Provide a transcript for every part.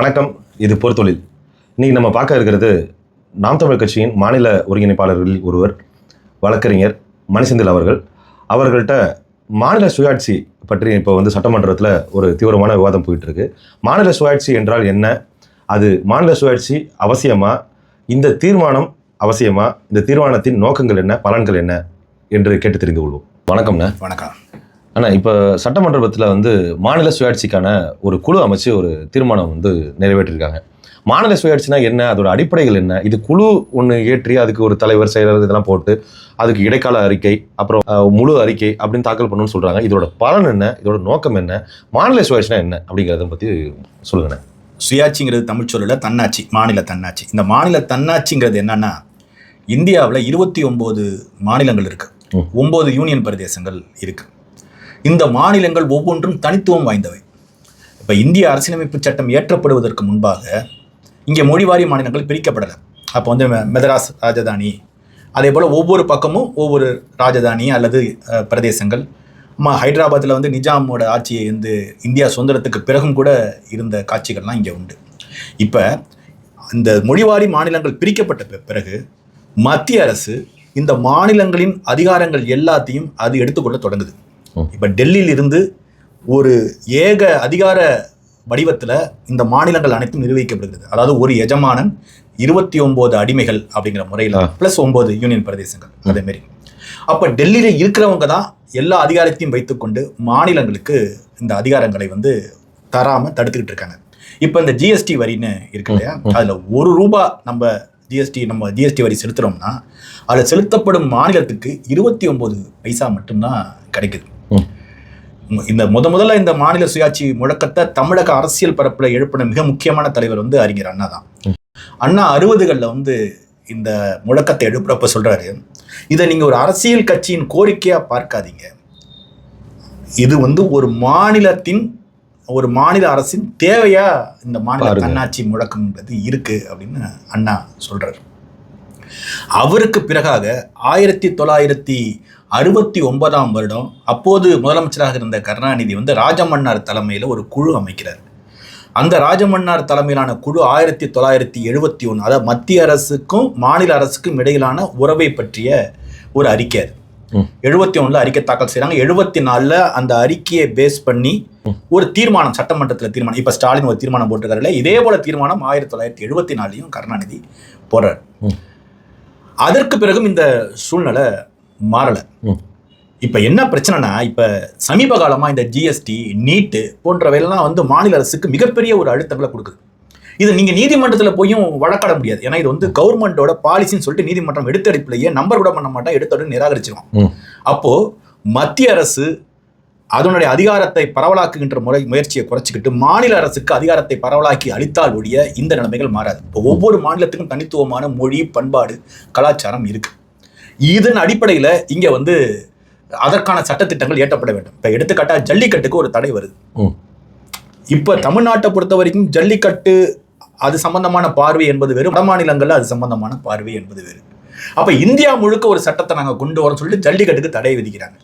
வணக்கம். இது பொறுத்தொழில். இன்னைக்கு நம்ம பார்க்க இருக்கிறது நாம் தமிழ் கட்சியின் மாநில ஒருங்கிணைப்பாளர்களில் ஒருவர், வழக்கறிஞர் மணிசெந்தில் அவர்கள். அவர்கள்ட்ட மாநில சுயாட்சி பற்றி இப்போ சட்டமன்றத்தில் ஒரு தீவிரமான விவாதம் போயிட்டு இருக்கு. மாநில சுயாட்சி என்றால் என்ன? அது மாநில சுயாட்சி அவசியமா? இந்த தீர்மானம் அவசியமா? இந்த தீர்மானத்தின் நோக்கங்கள் என்ன, பலன்கள் என்ன என்று கேட்டு தெரிந்து கொள்வோம். வணக்கம்ண்ணா. வணக்கம். ஆனால் இப்போ சட்டமன்றத்தில் மாநில சுயாட்சிக்கான ஒரு குழு அமைச்சு ஒரு தீர்மானம் நிறைவேற்றிருக்காங்க. மாநில சுயாட்சினா என்ன, அதோட அடிப்படைகள் என்ன? இது குழு ஒன்று ஏற்றி அதுக்கு ஒரு தலைவர், செயலர் இதெல்லாம் போட்டு அதுக்கு இடைக்கால அறிக்கை, அப்புறம் முழு அறிக்கை அப்படின்னு தாக்கல் பண்ணணும்னு சொல்கிறாங்க. இதோட பலன் என்ன, இதோட நோக்கம் என்ன, மாநில சுயாட்சினா என்ன அப்படிங்கிறத பற்றி சொல்லுங்கண்ணே. சுயாட்சிங்கிறது தமிழ் சொல்லல, தன்னாட்சி, மாநில தன்னாட்சி. இந்த மாநில தன்னாட்சிங்கிறது என்னன்னா, இந்தியாவில் 29 மாநிலங்கள் இருக்கு, 9 யூனியன் பிரதேசங்கள் இருக்கு. இந்த மாநிலங்கள் ஒவ்வொன்றும் தனித்துவம் வாய்ந்தவை. இப்போ இந்திய அரசியலமைப்பு சட்டம் இயற்றப்படுவதற்கு முன்பாக இங்கே மொழிவாரி மாநிலங்கள் பிரிக்கப்படலை. அப்போ மெதராஸ் ராஜதானி, அதே போல் ஒவ்வொரு பக்கமும் ஒவ்வொரு ராஜதானி அல்லது பிரதேசங்கள். ஹைதராபாத்தில் நிஜாமோட ஆட்சியை இந்தியா சுதந்திரத்துக்கு பிறகும் கூட இருந்த காட்சிகள்லாம் இங்கே உண்டு. இப்போ இந்த மொழிவாரி மாநிலங்கள் பிரிக்கப்பட்ட பிறகு மத்திய அரசு இந்த மாநிலங்களின் அதிகாரங்கள் எல்லாத்தையும் அது எடுத்துக்கொள்ள தொடங்குது. இப்போ டெல்லியில் இருந்து ஒரு ஏக அதிகார வடிவத்தில் இந்த மாநிலங்கள் அனைத்தும் நிர்வகிக்கப்படுகிறது. அதாவது ஒரு எஜமானன், 29 அடிமைகள் அப்படிங்கிற முறையில் ப்ளஸ் 9 யூனியன் பிரதேசங்கள் அதேமாரி. அப்போ டெல்லியில் இருக்கிறவங்க தான் எல்லா அதிகாரத்தையும் வைத்துக்கொண்டு மாநிலங்களுக்கு இந்த அதிகாரங்களை தராமல் தடுத்துக்கிட்டு இருக்காங்க. இப்போ இந்த ஜிஎஸ்டி வரின்னு இருக்கு இல்லையா, அதில் ₹1 நம்ம ஜிஎஸ்டி வரி செலுத்துகிறோம்னா அதில் செலுத்தப்படும் மாநிலத்துக்கு 29 பைசா மட்டும்தான் கிடைக்குது. இந்த முதல்ல இந்த மாநில சுயாட்சி முழக்கத்தை தமிழக அரசியல் பரப்பில் எழுப்பின மிக முக்கியமான தலைவர் அறிஞர் அண்ணா தான். அண்ணா 60களில் இந்த முழக்கத்தை எழுப்புறப்ப சொல்றாரு, இதை நீங்க ஒரு அரசியல் கட்சியின் கோரிக்கையா பார்க்காதீங்க, இது ஒரு மாநில அரசின் தேவையா இந்த மாநில தன்னாட்சி முழக்கம்ன்றது இருக்கு அப்படின்னு அண்ணா சொல்றாரு. அவருக்கு பிறகாக 1969ஆம் வருடம் அப்போது முதலமைச்சராக இருந்த கருணாநிதி ராஜமன்னார் தலைமையில் ஒரு குழு அமைக்கிறார். அந்த ராஜமன்னார் தலைமையிலான குழு 1971, அதாவது மத்திய அரசுக்கும் மாநில அரசுக்கும் இடையிலான உறவை பற்றிய ஒரு அறிக்கை. 71 அறிக்கை தாக்கல் செய்யறாங்க. 74 அந்த அறிக்கையை பேஸ் பண்ணி ஒரு தீர்மானம், சட்டமன்றத்தில் தீர்மானம், இப்ப ஸ்டாலின் ஒரு தீர்மானம் போட்டிருக்காருல்ல, இதே போல தீர்மானம் 1974 கருணாநிதி போடுறார். அதற்கு பிறகும் இந்த சூழ்நிலை மாறல. இப்ப என்ன பிரச்சனைனா, இப்ப சமீப காலமா இந்த ஜிஎஸ்டி, நீட்டு போன்றவையெல்லாம் மாநில அரசுக்கு மிகப்பெரிய ஒரு அழுத்தங்களை கொடுக்குது. இது நீங்க நீதிமன்றத்தில் போயும் வழக்காட முடியாது. ஏன்னா இது கவர்மெண்டோட பாலிசின்னு சொல்லிட்டு நீதிமன்றம் எடுத்தடிப்பிலேயே நம்பர் கூட பண்ண மாட்டா, எடுத்தோடு நிராகரிச்சிடும். அப்போ மத்திய அரசு அதனுடைய அதிகாரத்தை பரவலாக்குகின்ற முயற்சியை குறைச்சிக்கிட்டு மாநில அரசுக்கு அதிகாரத்தை பரவலாக்கி அளித்தால் ஒழிய இந்த நிலைமைகள் மாறாது. இப்போ ஒவ்வொரு மாநிலத்துக்கும் தனித்துவமான மொழி, பண்பாடு, கலாச்சாரம் இருக்கு. இதன் அடிப்படையில் இங்க அதற்கான சட்டத்திட்டங்கள் இயற்றப்பட வேண்டும். இப்போ எடுத்துக்காட்டா ஜல்லிக்கட்டுக்கு ஒரு தடை வருது. இப்ப தமிழ்நாட்டை பொறுத்த வரைக்கும் ஜல்லிக்கட்டு அது சம்பந்தமான பார்வை என்பது வேறு, வட மாநிலங்கள்ல அது சம்பந்தமான பார்வை என்பது வேறு. அப்ப இந்தியா முழுக்க ஒரு சட்டத்தை நாங்க கொண்டு வரோம் சொல்லிட்டு ஜல்லிக்கட்டுக்கு தடை விதிக்கிறாங்க.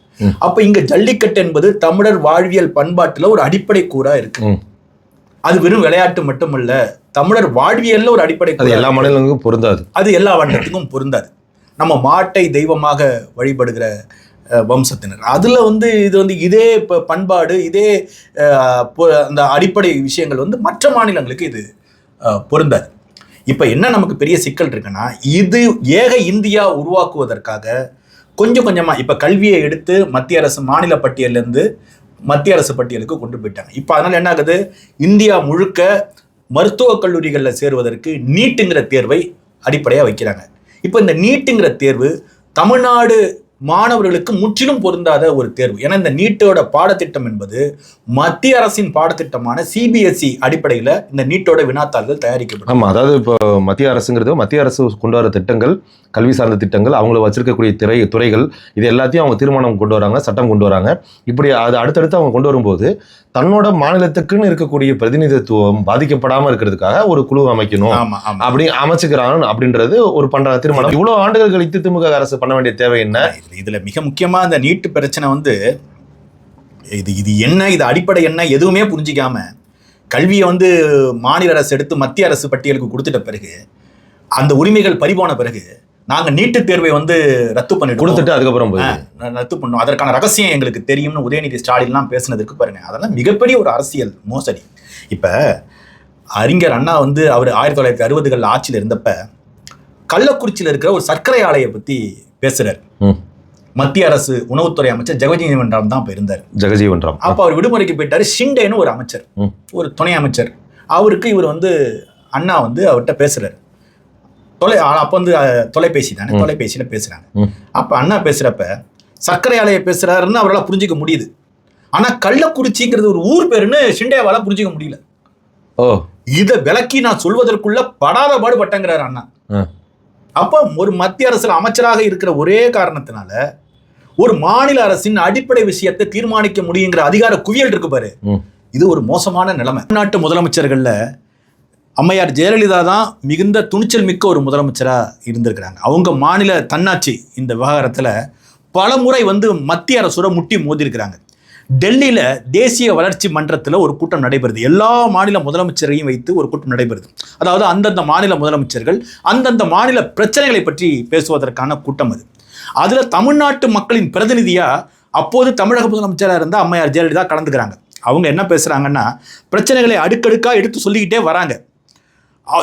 அப்ப இங்க ஜல்லிக்கட்டு என்பது தமிழர் வாழ்வியல் பண்பாட்டுல ஒரு அடிப்படை கூறா இருக்கு. அது வெறும் விளையாட்டு மட்டுமல்ல, தமிழர் வாழ்வியல்ல ஒரு அடிப்படை கூறா. எல்லா மாநிலங்களுக்கும் பொருந்தாது, அது எல்லா மாநிலத்துக்கும் பொருந்தாது. நம்ம மாட்டை தெய்வமாக வழிபடுகிற வம்சத்தினர், அதுல இது இதே பண்பாடு, இதே அந்த அடிப்படை விஷயங்கள் மற்ற மாநிலங்களுக்கு இது பொருந்தாது. இப்ப என்ன நமக்கு பெரிய சிக்கல் இருக்குன்னா, இது ஏக இந்தியா உருவாக்குவதற்காக கொஞ்சம் கொஞ்சமா இப்ப கல்வியை எடுத்து மத்திய அரசு மாநில பட்டியலிருந்து மத்திய அரசு பட்டியலுக்கு கொண்டு போயிட்டாங்க. இப்ப அதனால என்ன ஆகுது, இந்தியா முழுக்க மருத்துவக் கல்லூரிகளில் சேருவதற்கு நீட்டுங்கிற தேர்வை அடிப்படையா வைக்கிறாங்க. இப்ப இந்த நீட்டுங்கிற தேர்வு தமிழ்நாடு மாணவர்களுக்கு முற்றிலும் பொருந்தாத ஒரு தேர்வு. ஏன்னா இந்த நீட்டோட பாடத்திட்டம் என்பது மத்திய அரசின் பாடத்திட்டமான சிபிஎஸ்இ அடிப்படையில் இந்த நீட்டோட வினாத்தாள்கள் தயாரிக்கப்படும். ஆமா, அதாவது இப்போ மத்திய அரசுங்கிறது மத்திய அரசு கொண்டு வர திட்டங்கள், கல்வி சார்ந்த திட்டங்கள், அவங்கள வச்சிருக்கக்கூடிய துறைகள், இது எல்லாத்தையும் அவங்க தீர்மானம் கொண்டு வராங்க, சட்டம் கொண்டு வராங்க. இப்படி அது அடுத்தடுத்து அவங்க கொண்டு வரும்போது தன்னோட மாநிலத்துக்குன்னு இருக்கக்கூடிய பிரதிநிதித்துவம் பாதிக்கப்படாம இருக்கிறதுக்காக ஒரு குழு அமைக்கணும் அப்படி அமைச்சுக்கிறாங்க அப்படின்றது ஒரு பண்ற தீர்மானம். இவ்வளவு ஆண்டுகள் கழித்து திமுக அரசு பண்ண வேண்டிய தேவை என்ன? இதுல மிக முக்கியமா இந்த நீட்டு பிரச்சனை இது என்ன, இது அடிப்படை என்ன எதுவுமே புரிஞ்சிக்காம கல்வியை வந்து மாநில அரசு எடுத்து மத்திய அரசு பட்டியலுக்கு கொடுத்துட்ட பிறகு அந்த உரிமைகள் பறிபோன பிறகு நாங்க நீட்டுத் தேர்வை வந்து ரத்து பண்ணிட்டு கொடுத்துட்டு அதுக்கப்புறம் ரத்து பண்ணோம், அதற்கான ரகசியம் எங்களுக்கு தெரியும்னு உதயநிதி ஸ்டாலின்லாம் பேசுனதுக்கு பாருங்க, அதெல்லாம் மிகப்பெரிய ஒரு அரசியல் மோசடி. இப்ப அறிஞர் அண்ணா வந்து அவர் 1960கள் ஆட்சியில் இருந்தப்ப கள்ளக்குறிச்சியில் இருக்கிற ஒரு சர்க்கரை ஆலையை பத்தி பேசுறாரு. மத்திய அரசு உணவுத்துறை அமைச்சர் ஜெகஜீவன் ராம் தான் இப்ப இருந்தார். ஜெகஜீவன் ராம் அப்ப அவர் விடுமுறைக்கு போயிட்டாரு. ஷிண்டேன்னு ஒரு அமைச்சர், ஒரு துணை அமைச்சர், அவருக்கு இவர் வந்து அண்ணா வந்து அவர்கிட்ட பேசுறாரு. அப்ப வந்து தொலைபேசி தானே, தொலைபேசியில பேசுறாங்க. அப்ப அண்ணா பேசுறப்ப சர்க்கரை ஆலையை பேசுறாருன்னு அவரால் புரிஞ்சிக்க முடியுது. ஆனா கள்ளக்குறிச்சிங்கிறது ஒரு ஊர் பேருன்னு ஷிண்டேவால புரிஞ்சிக்க முடியல. இதை விளக்கி நான் சொல்வதற்குள்ள படாத பாடுபட்டங்கிறார் அண்ணா. அப்ப ஒரு மத்திய அரசுல அமைச்சராக இருக்கிற ஒரே காரணத்தினால ஒரு மாநில அரசின் அடிப்படை விஷயத்தை தீர்மானிக்க முடியுங்கிற அதிகார குவியல் இருக்கு பாரு, இது ஒரு மோசமான நிலைமை. தமிழ்நாட்டு முதலமைச்சர்கள்ல அம்மையார் ஜெயலலிதா தான் மிகுந்த துணிச்சல் மிக்க ஒரு முதலமைச்சரா இருந்திருக்கிறாங்க. அவங்க மாநில தன்னாட்சி இந்த விவகாரத்துல பல முறை வந்து மத்திய அரசோட முட்டி மோதிருக்கிறாங்க. டெல்லியில தேசிய வளர்ச்சி மன்றத்தில் ஒரு கூட்டம் நடைபெறுது. எல்லா மாநில முதலமைச்சரையும் வைத்து ஒரு கூட்டம் நடைபெறுது. அதாவது அந்தந்த மாநில முதலமைச்சர்கள் அந்தந்த மாநில பிரச்சனைகளை பற்றி பேசுவதற்கான கூட்டம் அது. அதுல தமிழ்நாட்டு மக்களின் பிரதிநிதியா அப்போது தமிழக முதலமைச்சராக இருந்த அம்மையார் ஜெயலலிதா கலந்துக்கிறாங்க. அவங்க என்ன பேசுறாங்கன்னா, பிரச்சனைகளை அடுக்கடுக்கா எடுத்து சொல்லிக்கிட்டே வராங்க.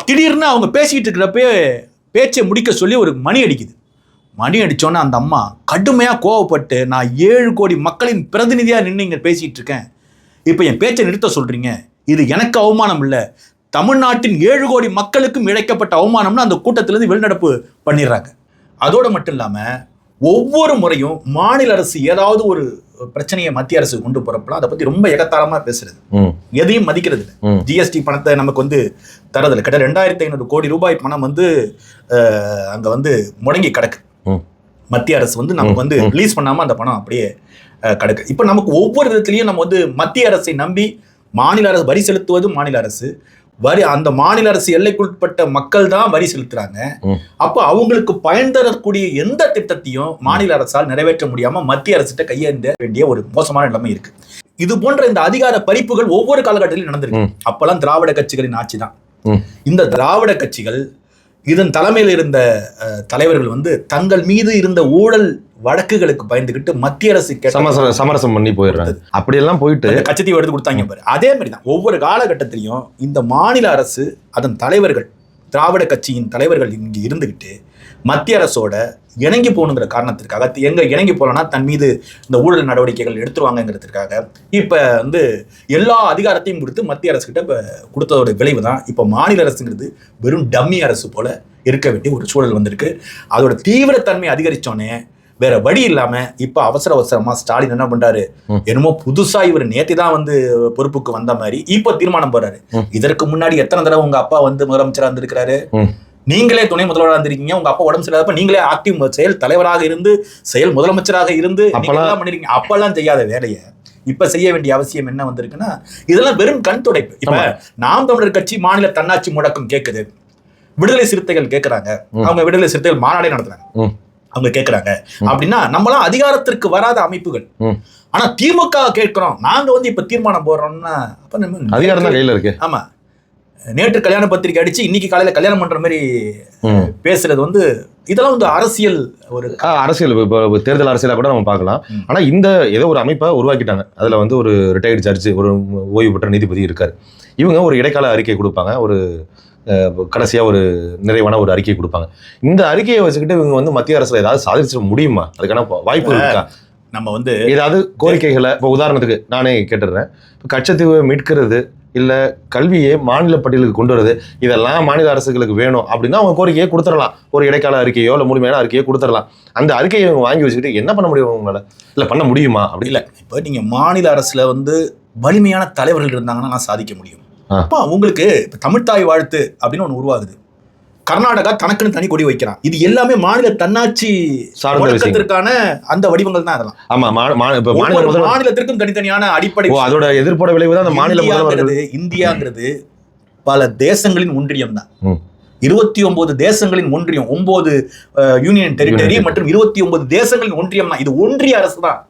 திடீர்னு அவங்க பேசிக்கிட்டு இருக்கிறப்ப பேச்சை முடிக்க சொல்லி ஒரு மணி அடிக்குது. மணி அடித்தோன்னே அந்த அம்மா கடுமையாக கோவப்பட்டு, நான் 7 கோடி மக்களின் பிரதிநிதியாக நின்று இங்கே பேசிகிட்டு இருக்கேன், இப்போ என் பேச்சை நிறுத்த சொல்கிறீங்க, இது எனக்கு அவமானம் இல்லை, தமிழ்நாட்டின் 7 கோடி மக்களுக்கும் இழைக்கப்பட்ட அவமானம்னு அந்த கூட்டத்திலேருந்து வெளிநடப்பு பண்ணிடுறாங்க. அதோடு மட்டும் இல்லாமல் ஒவ்வொரு முறையும் மாநில அரசு ஏதாவது ஒரு பிரச்சனையை மத்திய அரசு கொண்டு போறப்பலாம் அதை பற்றி ரொம்ப எகத்தாளமாக பேசுறது, எதையும் மதிக்கிறது இல்லை. ஜிஎஸ்டி பணத்தை நமக்கு வந்து தரதில்லை. கிட்ட 2500 கோடி ரூபாய் பணம் வந்து அங்கே வந்து முடங்கி கிடக்கு. மத்திய அரசு வந்து நமக்கு வந்து ரிலீஸ் பண்ணாம அந்த பணம் அப்படியே கிடக்கு. இப்ப நமக்கு ஒவ்வொரு விதத்திலையும் நம்ம வந்து மத்திய அரசை நம்பி மாநில அரசு வரி செலுத்துவது, மாநில அரசு வரி அந்த மாநில அரசு எல்லைக்குட்பட்ட மக்கள் தான் வரி செலுத்துறாங்க. அப்போ அவங்களுக்கு பயன் தரக்கூடிய எந்த திட்டத்தையும் மாநில அரசால் நிறைவேற்ற முடியாம மத்திய அரசிட்ட கையேந்த வேண்டிய ஒரு மோசமான நிலைமை இருக்கு. இது போன்ற இந்த அதிகார பறிப்புகள் ஒவ்வொரு காலகட்டத்திலும் நடந்திருக்கு. அப்பெல்லாம் திராவிட கட்சிகளின் ஆட்சி தான். இந்த திராவிட கட்சிகள் இதன் தலைமையில் இருந்த தலைவர்கள் வந்து தங்கள் மீது இருந்த ஊழல் வழக்குகளுக்கு பயந்துகிட்டு மத்திய அரசு சமரசம் பண்ணி போயிடுறாங்க. அப்படியெல்லாம் போயிட்டு கச்சத்தீவு எடுத்து கொடுத்தாங்க பாரு. அதே மாதிரி தான் ஒவ்வொரு காலகட்டத்திலையும் இந்த மாநில அரசு அதன் தலைவர்கள், திராவிட கட்சியின் தலைவர்கள் இங்கே இருந்துகிட்டு மத்திய அரசோட இணங்கி போகணுங்கிற காரணத்திற்காக, எங்க இணங்கி போலன்னா தன் மீது இந்த ஊழல் நடவடிக்கைகள் எடுத்துருவாங்கிறதுக்காக இப்ப வந்து எல்லா அதிகாரத்தையும் கொடுத்து மத்திய அரசு கிட்ட இப்ப கொடுத்ததோட விளைவு தான் இப்ப மாநில அரசுங்கிறது வெறும் டம்மி அரசு போல இருக்க வேண்டிய ஒரு சூழல் வந்திருக்கு. அதோட தீவிரத்தன்மை அதிகரிச்சோன்னே வேற வழி இல்லாம இப்ப அவசரமா ஸ்டாலின் என்ன பண்றாரு, என்னமோ புதுசா இவர் நேத்தி தான் வந்து பொறுப்புக்கு வந்த மாதிரி இப்ப தீர்மானம் போறாரு. இதற்கு முன்னாடி எத்தனை தடவை உங்க அப்பா வந்து முதலமைச்சரா இருந்திருக்கிறாரு, நீங்களே துணை முதல்வராக இருந்திருக்கீங்க, உங்க அப்பா உடம்பு சரியில்லாதப்ப நீங்களே ஆக்டிவ் செயல் தலைவராக இருந்து செயல் முதலமைச்சராக இருந்து அப்பெல்லாம் பண்ணிருக்கீங்க. அப்பெல்லாம் செய்யாத வேலையை இப்ப செய்ய வேண்டிய அவசியம் என்ன வந்திருக்குன்னா, இதெல்லாம் வெறும் கண் துடைப்பு. இப்ப நாம் தமிழர் கட்சி மாநில தன்னாட்சி முடக்கம் கேட்குது, விடுதலை சிறுத்தைகள் கேட்கிறாங்க, அவங்க விடுதலை சிறுத்தைகள் மாநாடே நடத்துறாங்க, அவங்க கேட்கிறாங்க. அப்படின்னா நம்மளாம் அதிகாரத்திற்கு வராத அமைப்புகள். ஆனா திமுக கேட்கிறோம், நாங்க வந்து இப்ப தீர்மானம் போடுறோம்னா அதிகாரம் தான் கையில இருக்கு. ஆமா, நேற்று கல்யாண பத்திரிகை அடிச்சு இன்னைக்கு காலையில கல்யாணம் பண்ற மாதிரி பேசுறது வந்து இதெல்லாம் வந்து அரசியல், ஒரு அரசியல் தேர்தல் அரசியலா கூட நம்ம பார்க்கலாம். ஆனா இந்த ஏதோ ஒரு அமைப்பை உருவாக்கிட்டாங்க. அதுல வந்து ஒரு ரிட்டையர்டு ஜட்ஜு, ஒரு ஓய்வு பெற்ற நீதிபதி இருக்காரு. இவங்க ஒரு இடைக்கால அறிக்கை கொடுப்பாங்க, ஒரு கடைசியா ஒரு நிறைவான ஒரு அறிக்கை கொடுப்பாங்க. இந்த அறிக்கையை வச்சுக்கிட்டு இவங்க வந்து மத்திய அரசுல ஏதாவது சாதிச்சிட முடியுமா? அதுக்கான வாய்ப்பு இருக்கா? நம்ம வந்து ஏதாவது கோரிக்கைகளை இப்போ உதாரணத்துக்கு நானே கேட்டுடுறேன், இப்போ கச்சத்தீவை மீட்கிறது இல்லை கல்வியை மாநில பட்டியலுக்கு கொண்டு வருது, இதெல்லாம் மாநில அரசுகளுக்கு வேணும் அப்படின்னா அவங்க கோரிக்கையை கொடுத்துடலாம். ஒரு இடைக்கால அறிக்கையோ இல்லை முழுமையான அறிக்கையோ கொடுத்துடலாம். அந்த அறிக்கையை வாங்கி வச்சுக்கிட்டு என்ன பண்ண முடியும் உங்களால? இல்லை பண்ண முடியுமா? அப்படி இல்லை. இப்போ நீங்கள் மாநில அரசில் வந்து வலிமையான தலைவர்கள் இருந்தாங்கன்னா நான் சாதிக்க முடியும். அப்போ உங்களுக்கு இப்போ தமிழ்த்தாய் வாழ்த்து அப்படின்னு ஒன்று உருவாகுது. கர்நாடகா தனக்குன்னு தனி கொடி வைக்கிறான். இது எல்லாமே மாநில தன்னாட்சி சார்ந்ததற்கான அந்த வடிவங்கள் தான் அதெல்லாம். ஆமா, மாநிலத்திற்கும் தனித்தனியான அடிப்படை. அதோட எதிர்ப்போட விளைவு தான் அந்த மாநில. இந்தியாங்கிறது பல தேசங்களின் ஒன்றியம் தான். 29 தேசங்களின் ஒன்றியம், 9 யூனியன் டெரிட்டரி மற்றும் 29 தேசங்களின் ஒன்றியம் தான். இது ஒன்றிய அரசு தான்.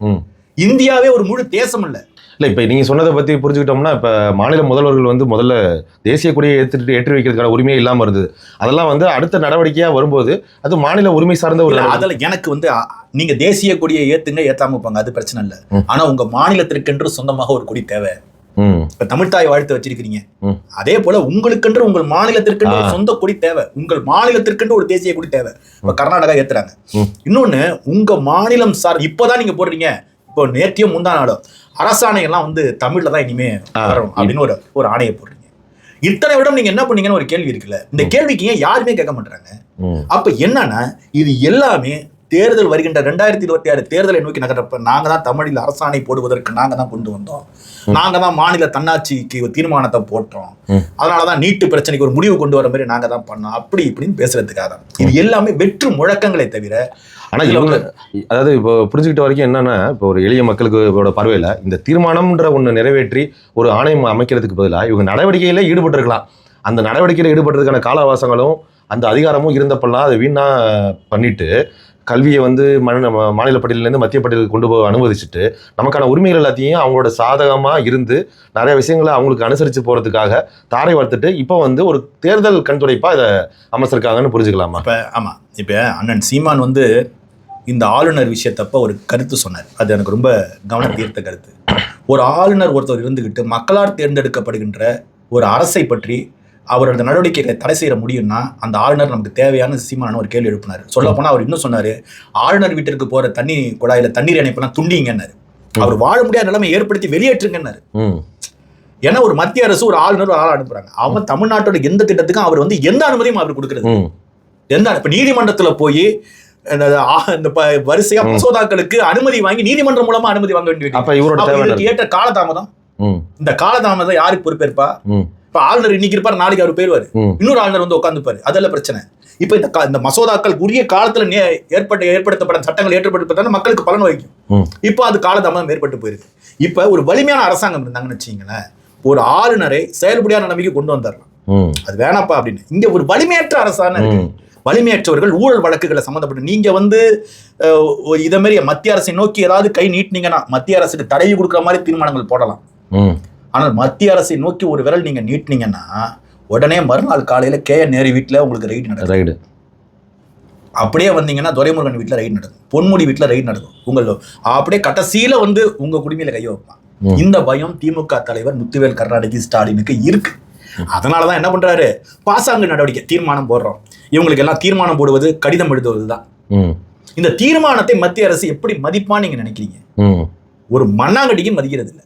இந்தியாவே ஒரு முழு தேசம் இல்லை. இல்லை, இப்போ நீங்கள் சொன்னதை பற்றி புரிஞ்சுக்கிட்டோம்னா, இப்போ மாநில முதல்வர்கள் வந்து முதல்ல தேசிய கொடியை ஏற்றி வைக்கிறதுக்கான உரிமையே இல்லாமல் இருந்தது. அதெல்லாம் வந்து அடுத்த நடவடிக்கையாக வரும்போது அது மாநில உரிமை சார்ந்த ஒரு அதில் எனக்கு வந்து நீங்கள் தேசிய கொடியை ஏற்றுங்க ஏற்றாம போங்க, அது பிரச்சனை இல்லை. ஆனால் உங்கள் மாநிலத்திற்கென்று சொந்தமாக ஒரு கொடி தேவை. இப்ப தமிழ்த்தாய் வாழ்த்து வச்சிருக்கீங்க, அதே போல உங்களுக்கென்று உங்கள் மாநிலத்திற்கென்று ஒரு சொந்த கொடி தேவை. உங்கள் மாநிலத்திற்கென்று ஒரு தேசிய கொடி தேவை. இப்ப கர்நாடகா ஏத்துறாங்க. இன்னொன்னு, உங்க மாநிலம் சார் இப்பதான் நீங்க போடுறீங்க, இப்போ நேற்றையும் முந்தா நாளும் அரசாணைகள்லாம் வந்து தமிழ்ல தான் இனிமே வரும் அப்படின்னு ஒரு ஆணையை போடுறீங்க. இத்தனை விடம் நீங்க என்ன பண்ணீங்கன்னு ஒரு கேள்வி இருக்குல்ல. இந்த கேள்விக்கு ஏன் யாருமே கேட்க மாட்டாங்க? அப்ப என்னன்னா, இது எல்லாமே தேர்தல் வருகின்ற 2026 தேர்தலை நோக்கி நகர்றப்ப நாங்க தான் தமிழில் அரசாணை போடுவதற்கு நாங்க தான் கொண்டு வந்தோம், நாங்க தான் மாநில தன்னாட்சிக்கு தீர்மானத்தை போட்டோம், அதனாலதான் நீட்டு பிரச்சனைக்கு ஒரு முடிவு கொண்டு வர மாதிரி நாங்க தான் பண்ணோம், அப்படி இப்படின்னு பேசுறதுக்காக தான். இது எல்லாமே வெற்று முழக்கங்களை தவிர. ஆனா இவங்க அதாவது இப்போ புரிஞ்சுக்கிட்ட வரைக்கும் என்னன்னா, இப்போ ஒரு எளிய மக்களுக்கு பார்வையில இந்த தீர்மானம்ன்ற ஒண்ணு நிறைவேற்றி ஒரு ஆணையம் அமைக்கிறதுக்கு பதிலாக இவங்க நடவடிக்கையில ஈடுபட்டு இருக்கலாம். அந்த நடவடிக்கையில ஈடுபடுறதுக்கான கால அவகாசங்களும் அந்த அதிகாரமும் இருந்தப்பெல்லாம் அதை வீணா பண்ணிட்டு கல்வியை வந்து மாநில பட்டியலிருந்து மத்திய பட்டியலுக்கு கொண்டு போக அனுமதிச்சுட்டு நமக்கான உரிமைகள் எல்லாத்தையும் அவங்களோட சாதகமாக இருந்து நிறைய விஷயங்களை அவங்களுக்கு அனுசரித்து போகிறதுக்காக தாரை வளர்த்துட்டு இப்போ வந்து ஒரு தேர்தல் கண்துடைப்பாக இதை அமைச்சிருக்காங்கன்னு புரிஞ்சுக்கலாமா? இப்போ ஆமாம், இப்போ அண்ணன் சீமான் வந்து இந்த ஆளுநர் விஷயத்தப்ப ஒரு கருத்து சொன்னார். அது எனக்கு ரொம்ப கவனம் ஈர்த்த கருத்து. ஒரு ஆளுநர் ஒருத்தர் இருந்துக்கிட்டு மக்களால் தேர்ந்தெடுக்கப்படுகின்ற ஒரு அரசை பற்றி அவரோட நடவடிக்கைகளை தடை செய்ய முடியும்னா அந்த ஆளுநர் நமக்கு தேவையான சீமான ஒரு கேள்வி எழுப்பினார். சொல்ல போனால் அவர் இன்னும் சொன்னார், ஆளுநர் வீட்டிற்கு போகிற தண்ணி குழாயில் தண்ணீர் இணைப்பெல்லாம் துண்டிங்கன்னாரு. அவர் வாழ முடியாத நிலைமை ஏற்படுத்தி வெளியேற்றுங்கன்னாரு. ஏன்னா ஒரு மத்திய அரசு ஒரு ஆளுநர் ஒரு ஆள் அனுப்புறாங்க, அவன் தமிழ்நாட்டோட எந்த திட்டத்துக்கும் அவர் வந்து எந்த அனுமதியும் அவர் கொடுக்கறது எந்த. இப்ப நீதிமன்றத்துல போய் இந்த வரிசையா மசோதாக்களுக்கு அனுமதி வாங்கி நீதிமன்றம் மூலமா அனுமதி வாங்க வேண்டிய ஏற்ற காலதாமதம். இந்த காலதாமதம் யாருக்கு பொறுப்பேற்பா? இப்ப ஆளுநர் இன்னைக்கு இருப்பார், நாளைக்கு அவர் போயிருவாரு, இன்னொரு ஆளுநர் வந்து உட்காந்துப்பாரு, அதெல்லாம் பிரச்சனை. இப்ப இந்த மசோதாக்கள் உரிய காலத்துல ஏற்படுத்தப்பட்ட சட்டங்கள் ஏற்படுத்தப்பட்ட மக்களுக்கு பலன் வகிக்கும். இப்போ அது காலதாமதம் ஏற்பட்டு போயிருக்கு. இப்ப ஒரு வலிமையான அரசாங்கம் இருந்தாங்கன்னு வச்சுங்களேன், ஒரு ஆளுநரை செயல்படியான நிலைமைக்கு கொண்டு வந்துடலாம். அது வேணாப்பா அப்படின்னு. இங்க ஒரு வலிமையற்ற அரசாங்கம் இருக்கு. வலிமையற்றவர்கள் ஊழல் வழக்குகளை சம்பந்தப்பட்டு நீங்க வந்து இதை மாதிரி மத்திய அரசை நோக்கி ஏதாவது கை நீட்டினீங்கன்னா மத்திய அரசுக்கு தடவி கொடுக்குற மாதிரி தீர்மானங்கள் போடலாம். ஆனால் மத்திய அரசை நோக்கி ஒரு விரல் நீங்க நீட்டினீங்கன்னா உடனே மறுநாள் காலையில KN நேரு வீட்டுல உங்களுக்கு ரைடு நடக்கும். அப்படியே வந்தீங்கன்னா துரைமுருகன் வீட்டுல ரைடு நடக்கும், பொன்முடி வீட்டுல ரைடு நடக்கும். அப்படியே கடைசியில வந்து உங்க குடிமையில கைய வைப்பான். இந்த பயம் திமுக தலைவர் முத்துவேல் கருணாநிதி ஸ்டாலினுக்கு இருக்கு. அதனாலதான் என்ன பண்றாரு, பாசாங்கு நடவடிக்கை தீர்மானம் போடுறோம். இவங்களுக்கு எல்லாம் தீர்மானம் போடுவது கடிதம் எழுதுவதுதான். இந்த தீர்மானத்தை மத்திய அரசு எப்படி மதிப்பான்னு நீங்க நினைக்கிறீங்க? ஒரு மண்ணாங்கட்டிக்கு மதிக்கிறது இல்லை,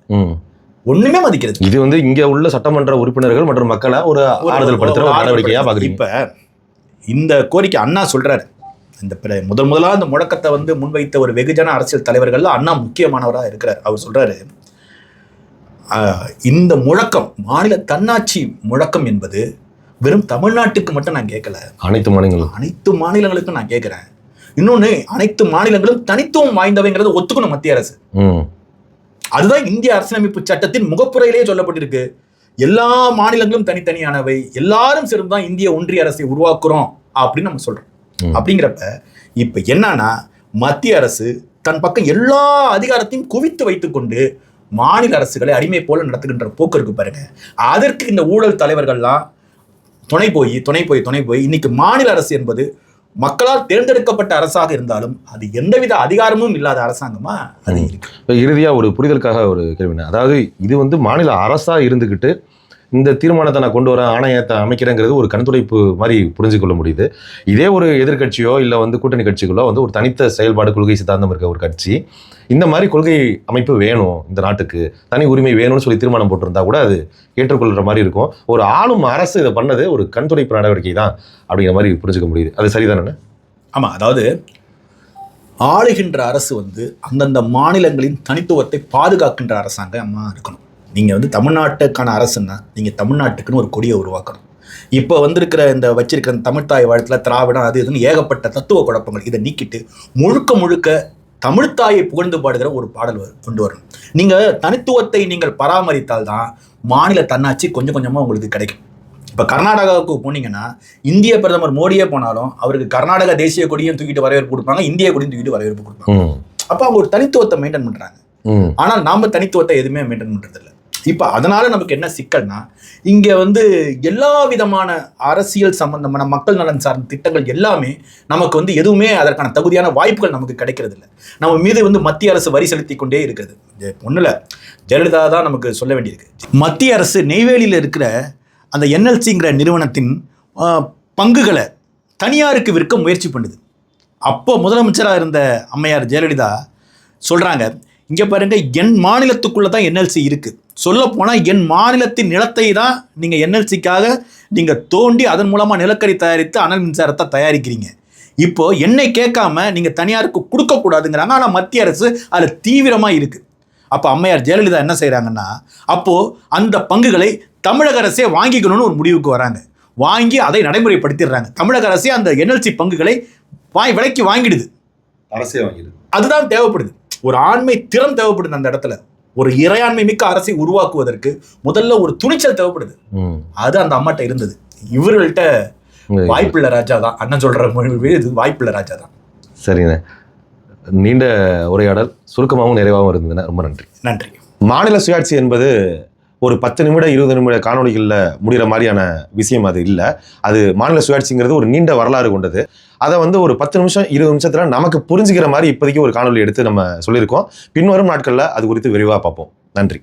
ஒண்ணுமே மதிக்கிறது. இது வந்து இங்க உள்ள சட்டமன்ற உறுப்பினர்கள் மற்றும் மக்களை ஒரு ஆறுதல் படுத்துற நடவடிக்கையா பாக்குறீங்க. இப்ப இந்த கோரிக்கை அண்ணா சொல்றாரு, இந்த முதலா இந்த முழக்கத்தை வந்து முன்வைத்த ஒரு வெகுஜன அரசியல் தலைவர்கள் அண்ணா முக்கியமானவராக இருக்கிறார். அவர் சொல்றாரு, இந்த முழக்கம் மாநில தன்னாட்சி முழக்கம் என்பது வெறும் தமிழ்நாட்டுக்கு மட்டும் நான் கேட்கல, அனைத்து மாநிலங்களுக்கும் நான் கேட்கிறேன். இன்னொன்னு, அனைத்து மாநிலங்களும் தனித்துவம் வாய்ந்தவைங்கிறது ஒத்துக்கணும் மத்திய அரசு. அதுதான் இந்திய அரசியலமைப்பு சட்டத்தின் முகப்புரையிலேயே சொல்லப்பட்டிருக்கு. எல்லா மாநிலங்களும் தனித்தனியானவை, எல்லாரும் சேர்ந்துதான் இந்திய ஒன்றிய அரசை உருவாக்குறோம் அப்படின்னு நம்ம சொல்றோம். அப்படிங்கிறப்ப இப்ப என்னன்னா, மத்திய அரசு தன் பக்கம் எல்லா அதிகாரத்தையும் குவித்து வைத்துக்கொண்டு மாநில அரசுகளை அடிமை போல நடத்துகின்ற போக்கு இருக்கு பாருங்க. அதற்கு இந்த ஊழல் தலைவர்கள்லாம் துணை போய் இன்னைக்கு மாநில அரசு என்பது மக்களால் தேர்ந்தெடுக்கப்பட்ட அரசாக இருந்தாலும் அது எந்தவித அதிகாரமும் இல்லாத அரசாங்கமா அது இருக்கு. இப்போ இறுதியா ஒரு புரிதலுக்காக ஒரு கேள்வி, அதாவது இது வந்து மாநில அரசா இருந்துகிட்டு இந்த தீர்மானத்தை நான் கொண்டு வர ஆணையத்தை அமைக்கிறேங்கிறது ஒரு கண்துடைப்பு மாதிரி புரிஞ்சுக்கொள்ள முடியுது. இதே ஒரு எதிர்கட்சியோ இல்லை வந்து கூட்டணி கட்சிகளோ வந்து ஒரு தனித்த செயல்பாடு கொள்கை சித்தாந்தம் இருக்க ஒரு கட்சி இந்த மாதிரி கொள்கை அமைப்பு வேணும், இந்த நாட்டுக்கு தனி உரிமை வேணும்னு சொல்லி தீர்மானம் போட்டிருந்தா கூட அது ஏற்றுக்கொள்கிற மாதிரி இருக்கும். ஒரு ஆளும் அரசு இதை பண்ணது ஒரு கண்துடைப்பு நடவடிக்கை தான் அப்படிங்கிற மாதிரி புரிஞ்சுக்க முடியுது. அது சரிதானே? ஆமாம், அதாவது ஆளுகின்ற அரசு வந்து அந்தந்த மாநிலங்களின் தனித்துவத்தை பாதுகாக்கின்ற அரசாங்கமா இருக்கணும். நீங்கள் வந்து தமிழ்நாட்டுக்கான அரசுன்னா நீங்கள் தமிழ்நாட்டுக்குன்னு ஒரு கொடியை உருவாக்கணும். இப்போ வந்திருக்கிற இந்த வச்சிருக்கிற தமிழ்த்தாய் வாழ்த்தில் திராவிடம் அது இதுன்னு ஏகப்பட்ட தத்துவ குழப்பங்கள், இதை நீக்கிட்டு முழுக்க தமிழ்த்தாயை புகழ்ந்து பாடுகிற ஒரு பாடல் கொண்டு வரணும். நீங்கள் தனித்துவத்தை நீங்கள் பராமரித்தால் தான் மாநில தன்னாட்சி கொஞ்சம் கொஞ்சமாக உங்களுக்கு கிடைக்கும். இப்போ கர்நாடகாவுக்கு போனீங்கன்னா இந்திய பிரதமர் மோடியே போனாலும் அவருக்கு கர்நாடக தேசிய கொடியும் தூக்கிட்டு வரவேற்பு கொடுப்பாங்க, இந்திய கொடியும் தூக்கிட்டு வரவேற்பு கொடுப்பாங்க. அப்போ அவங்க ஒரு தனித்துவத்தை மெயின்டைன் பண்ணுறாங்க. ஆனால் நாம தனித்துவத்தை எதுவுமே மெயின்டைன் பண்றது இல்லை. இப்போ அதனால நமக்கு என்ன சிக்கல்னா, இங்க வந்து எல்லா விதமான அரசியல் சம்பந்தமான மக்கள் நலன் சார்ந்த திட்டங்கள் எல்லாமே நமக்கு வந்து எதுவுமே அதற்கான தகுதியான வாய்ப்புகள் நமக்கு கிடைக்கிறது இல்லை. நம்ம மீது வந்து மத்திய அரசு வரி செலுத்தி கொண்டே இருக்கிறது. ஒண்ணுல ஜெயலலிதா தான் நமக்கு சொல்ல வேண்டியிருக்கு. மத்திய அரசு நெய்வேலியில் இருக்கிற அந்த என்எல்சிங்கிற நிறுவனத்தின் பங்குகளை தனியாருக்கு விற்க முயற்சி பண்ணுது. அப்போ முதலமைச்சராக இருந்த அம்மையார் ஜெயலலிதா சொல்றாங்க, இங்க பாருங்க, என் மாநிலத்துக்குள்ள தான் என்எல்சி இருக்கு. சொல்ல போனா என் மாநிலத்தின் நிலத்தை தான் நீங்க என்எல்சிக்காக நீங்க தோண்டி அதன் மூலமா நிலக்கரி தயாரித்து அனல் மின்சாரத்தை தயாரிக்கிறீங்க. இப்போ என்னை கேட்காம நீங்க தனியாருக்கு கொடுக்க கூடாதுங்கிறாங்க. ஆனா மத்திய அரசு அதுல தீவிரமா இருக்கு. அப்ப அம்மையார் ஜெயலலிதா என்ன செய்யறாங்கன்னா, அப்போ அந்த பங்குகளை தமிழக அரசே வாங்கிக்கணும்னு ஒரு முடிவுக்கு வராங்க. வாங்கி அதை நடைமுறைப்படுத்திடுறாங்க. தமிழக அரசே அந்த என்எல்சி பங்குகளை விலைக்கு வாங்கிடுது. அரசே வாங்கிடுது. அதுதான் தேவைப்படுது. ஒரு ஆண்மை திறம் தேவைப்படுது. அந்த இடத்துல ஒரு இறையாண்மை மிக்க அரசை உருவாக்குவதற்கு முதல்ல ஒரு துணிச்சல் தேவைப்படுது. அது அந்த அம்மாட்ட இருந்தது. இவர்கள்ட்ட வாய்ப்புள்ள ராஜா தான். அண்ணன் சொல்ற இது வாய்ப்புள்ள ராஜா தான். சரிங்க, நீண்ட உரையாடல் சுருக்கமாகவும் நிறைவாகவும் இருந்ததுன்னா ரொம்ப நன்றி. நன்றி. மாநில சுயாட்சி என்பது ஒரு 10 நிமிட 20 நிமிட காணொலிகளில் முடிகிற மாதிரியான விஷயம் அது இல்லை. அது மாநில சுயாட்சிங்கிறது ஒரு நீண்ட வரலாறு கொண்டது. அதை வந்து ஒரு 10 நிமிஷம் 20 நிமிஷத்தில் நமக்கு புரிஞ்சுக்கிற மாதிரி இப்போதைக்கு ஒரு காணொலி எடுத்து நம்ம சொல்லியிருக்கோம். பின்வரும் நாட்களில் அது குறித்து விரிவாக பார்ப்போம். நன்றி.